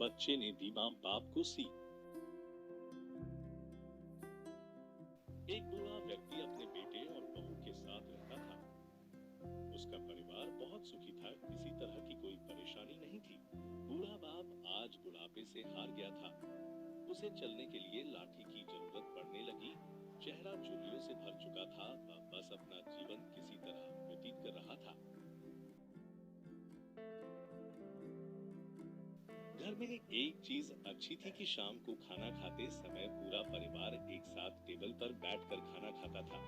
बच्चे ने दी मां बाप को सीख। एक बूढ़ा व्यक्ति अपने बेटे और बहू के साथ रहता था। उसका परिवार बहुत सुखी था, किसी तरह की कोई परेशानी नहीं थी। बूढ़ा बाप आज बुढ़ापे से हार गया था। उसे चलने के लिए लाठी की जरूरत पड़ने लगी। चेहरा झुर्रियों से भर चुका था। वह बस अपना जीवन किसी तरह व्यतीत कर रहा था। घर में एक चीज अच्छी थी कि शाम को खाना खाते समय पूरा परिवार एक साथ टेबल पर बैठकर खाना खाता था।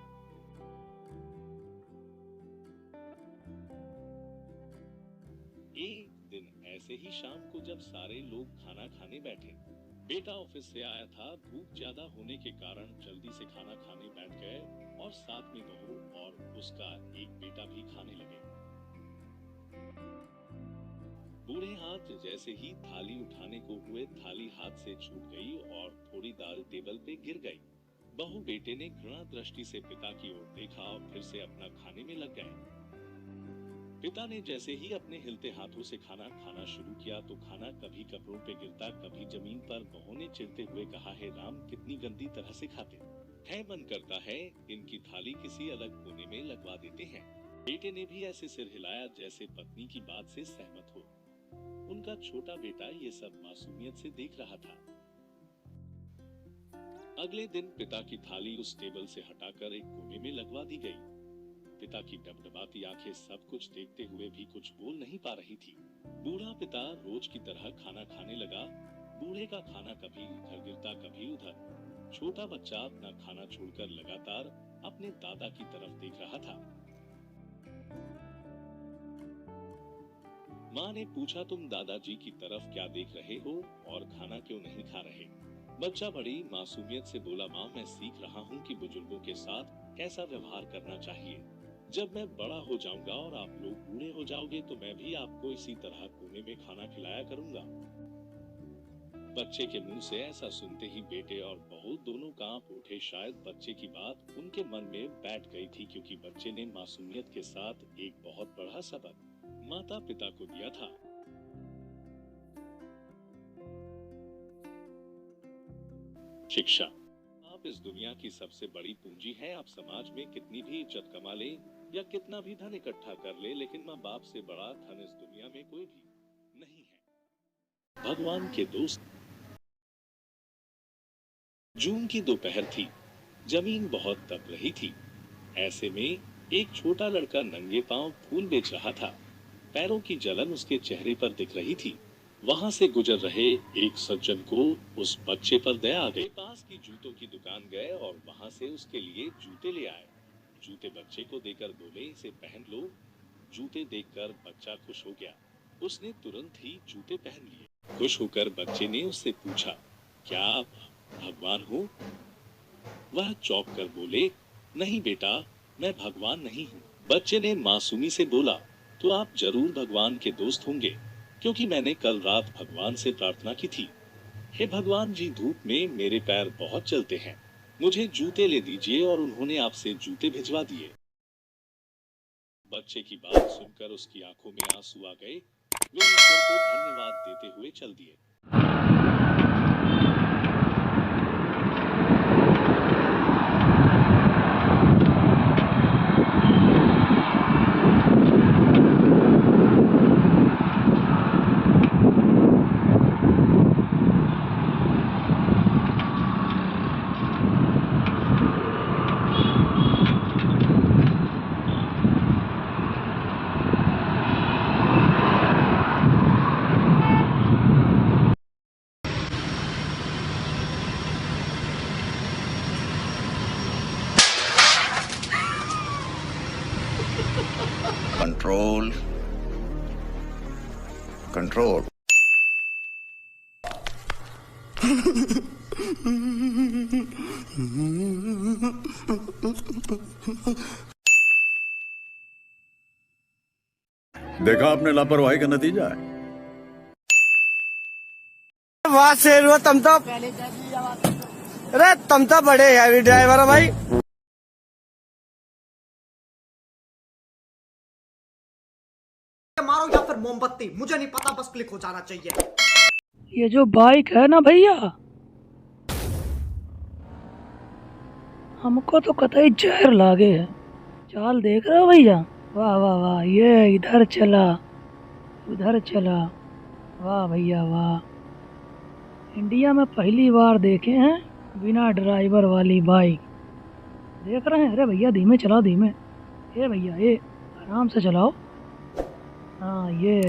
एक दिन ऐसे ही शाम को जब सारे लोग खाना खाने बैठे, बेटा ऑफिस से आया था। भूख ज्यादा होने के कारण जल्दी से खाना खाने बैठ गए और साथ में बहू और उसका एक बेटा भी खाने लगे। बूढ़े हाथ जैसे ही थाली उठाने को हुए, थाली हाथ से छूट गई और थोड़ी दाल टेबल पे गिर गई। बहू बेटे ने घृणा दृष्टि से पिता की ओर देखा और फिर से अपना खाने में लग गए। पिता ने जैसे ही अपने हिलते हाथों से खाना खाना शुरू किया तो खाना कभी कपड़ों पे गिरता, कभी जमीन पर। बहू ने चिढ़ते हुए कहा, है राम, कितनी गंदी तरह से खाते हैं। मन करता है इनकी थाली किसी अलग कोने में लगवा देते हैं। बेटे ने भी ऐसे सिर हिलाया जैसे पत्नी की बात से सहमत हो। उनका छोटा बेटा ये सब मासूमियत से देख रहा था। अगले दिन पिता की थाली उस टेबल से हटाकर एक कोने में लगवा दी गई। पिता की डबडबाती आंखें सब कुछ देखते हुए भी कुछ बोल नहीं पा रही थी। बूढ़ा पिता रोज की तरह खाना खाने लगा। बूढ़े का खाना कभी इधर गिरता, कभी उधर। छोटा बच्चा अपना खाना छोड़कर लगातार अपने दादा की तरफ देख रहा था। माँ ने पूछा, तुम दादाजी की तरफ क्या देख रहे हो और खाना क्यों नहीं खा रहे? बच्चा बड़ी मासूमियत से बोला, माँ, मैं सीख रहा हूँ कि बुजुर्गों के साथ कैसा व्यवहार करना चाहिए। जब मैं बड़ा हो जाऊंगा और आप लोग बूढ़े हो जाओगे तो मैं भी आपको इसी तरह कोने में खाना खिलाया करूंगा। बच्चे के मुंह से ऐसा सुनते ही बेटे और बहू दोनों कांप उठे। शायद बच्चे की बात उनके मन में बैठ गई थी, क्योंकि बच्चे ने मासूमियत के साथ एक बहुत बड़ा सबक माता पिता को दिया था। शिक्षा। आप इस दुनिया की सबसे बड़ी पूंजी है। आप समाज में कितनी भी इज्जत कमा ले या कितना भी धन इकट्ठा कर ले, लेकिन माँ बाप से बड़ा धन इस दुनिया में कोई भी नहीं है। भगवान के दोस्त। जून की दोपहर थी। जमीन बहुत तप रही थी। ऐसे में एक छोटा लड़का नंगे पांव फूल बेच रहा था। पैरों की जलन उसके चेहरे पर दिख रही थी। वहां से गुजर रहे एक सज्जन को उस बच्चे पर दया आ गई। पास की जूतों की दुकान गए और वहां से उसके लिए जूते ले आए। जूते बच्चे को देकर बोले, इसे पहन लो। जूते देखकर बच्चा खुश हो गया। उसने तुरंत ही जूते पहन लिए। खुश होकर बच्चे ने उससे पूछा, क्या आप भगवान हो? वह चौंक कर बोले, नहीं बेटा, मैं भगवान नहीं हूँ। बच्चे ने मासूमी से बोला, तो आप जरूर भगवान के दोस्त होंगे, क्योंकि मैंने कल रात भगवान से प्रार्थना की थी, हे भगवान जी, धूप में मेरे पैर बहुत जलते हैं, मुझे जूते ले दीजिए। और उन्होंने आपसे जूते भिजवा दिए। बच्चे की बात सुनकर उसकी आंखों में आंसू आ गए। वे ईश्वर को धन्यवाद देते हुए चल दिए। Control control. देखा आपने लापरवाही का नतीजा है। वाह शेर हुआ तुम तो। अरे तुम तो बड़े हैवी ड्राइवर हो भाई। मारो या फिर मोमबत्ती, मुझे नहीं पता, बस क्लिक हो जाना चाहिए। ये जो बाइक है ना भैया, हमको तो कतई जहर लागे है। चाल देख रहे हो भैया, वाह वाह वाह, ये इधर चला उधर चला, वाह भैया वाह। इंडिया में पहली बार देखे हैं बिना ड्राइवर वाली बाइक। देख रहे हैं? अरे भैया धीमे चलाओ, धीमे। ये भैया ये आराम से चलाओ। हाँ ये